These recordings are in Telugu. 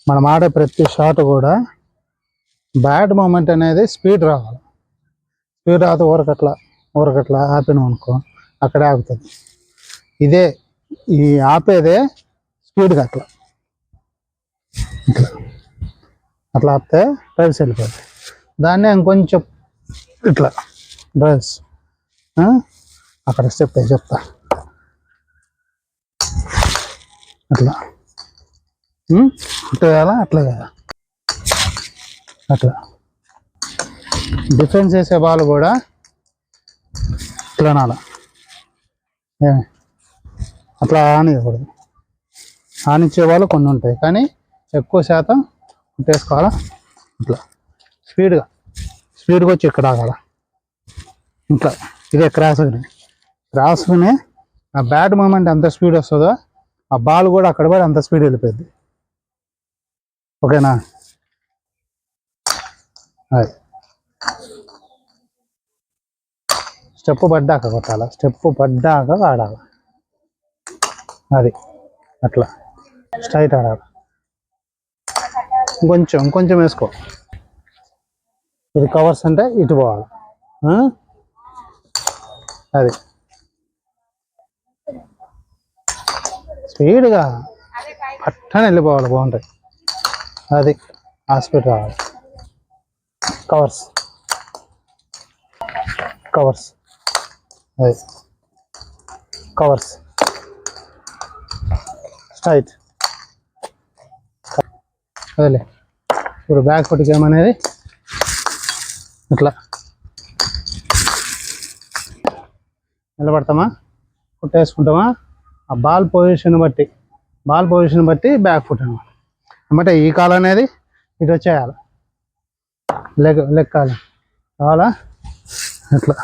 మనం ఆడే ప్రతి షాట్ కూడా బ్యాట్ మూమెంట్ అనేది స్పీడ్ రావాలి. స్పీడ్ రాదు ఊరకట్లా ఆపినాం అనుకో అక్కడే ఆగుతుంది. ఇదే ఈ ఆపేదే స్పీడ్గా అట్లా ఆపితే డ్రైవ్స్ వెళ్ళిపోతుంది. దాన్నే ఇంకొంచెం ఇట్లా డ్రైవ్స్ అక్కడ స్టెప్ చెప్తా అట్లా అట్లా కదా అట్లా డిఫెన్స్ చేసే బాల్ కూడా ఇట్లా నాలా అట్లా ఆనివ్వకూడదు. ఆనిచ్చే వాళ్ళు కొన్ని ఉంటాయి, కానీ ఎక్కువ శాతం కొట్టేసుకోవాలా. ఇట్లా స్పీడ్గా వచ్చి ఇక్కడ ఆగాల. ఇట్లా ఇదే క్రాస్గానే ఆ బ్యాట్ మూమెంట్ ఎంత స్పీడ్ వస్తుందో ఆ బాల్ కూడా అక్కడ పడి అంత స్పీడ్ వెళ్ళిపోద్ది. ఓకేనా? అది స్టెప్ పడ్డాక కొట్టాలి. స్టెప్ పడ్డాక ఆడాలి. అది అట్లా స్ట్రైట్ ఆడాలి. ఇంకొంచెం వేసుకో. ఇది కవర్స్ అంటే ఇటు పోవాలి. అది స్పీడ్గా పట్టని వెళ్ళిపోవాలి. బాగుంటుంది. అది ఆ స్పీడ్ రావాలి. కవర్స్ అది కవర్స్ స్ట్రైట్. అదేలే. ఇప్పుడు బ్యాక్ ఫుట్ గేమ్ అనేది ఇట్లా నిలబడతామా, కుట్టేసుకుంటామా, ఆ బాల్ పొజిషన్ బట్టి బ్యాక్ ఫుట్ అనమాట. అంటే ఈ కాలు అనేది ఇటు వచ్చేయాలి. లెక్కాలి కావాలా ఇట్లా.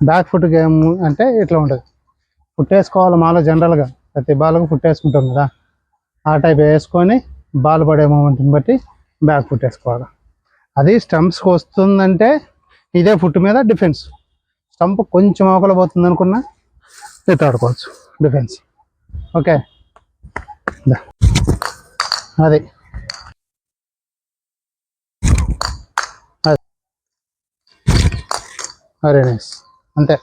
బ్యాక్ ఫుట్ గేమ్ అంటే ఇట్లా ఉంటుంది. ఫుట్టేసుకోవాలి. మాలో జనరల్గా ప్రతి బాల్కు ఫుట్టేసుకుంటాం కదా, ఆ టైప్ వేసుకొని బాల్ పడే మూమెంట్ని బట్టి బ్యాక్ ఫుట్ వేసుకోవాలి. అది స్టంప్స్కి వస్తుందంటే ఇదే ఫుట్ మీద డిఫెన్స్. స్టంప్ కొంచెం అవకల పోతుంది అనుకున్నా ఇట్లా ఆడుకోవచ్చు డిఫెన్స్. ఓకే, అది వెరీ నైస్. అంతే.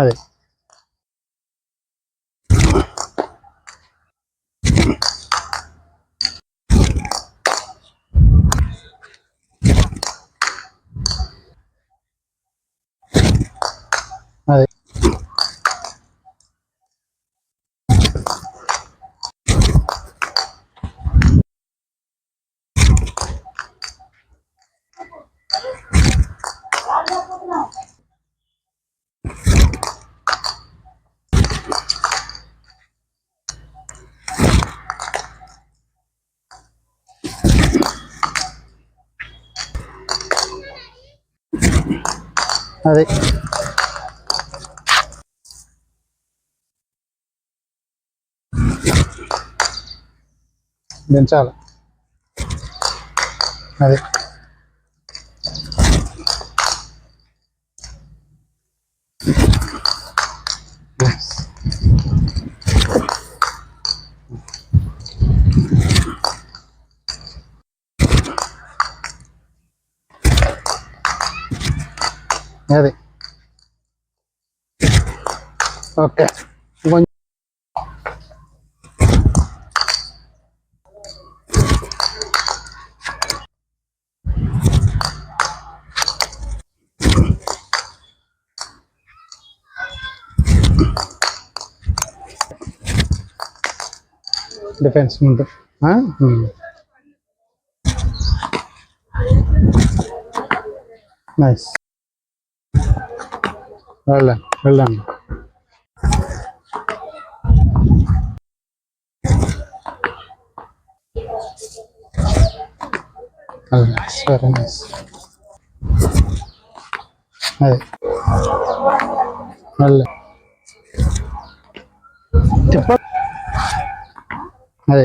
అది అది అది దించాలి. అది అది ఓకే. డిఫెన్స్ ముందు నైస్. వెళ్ళండి. Very nice. అది తిప్ప. అదే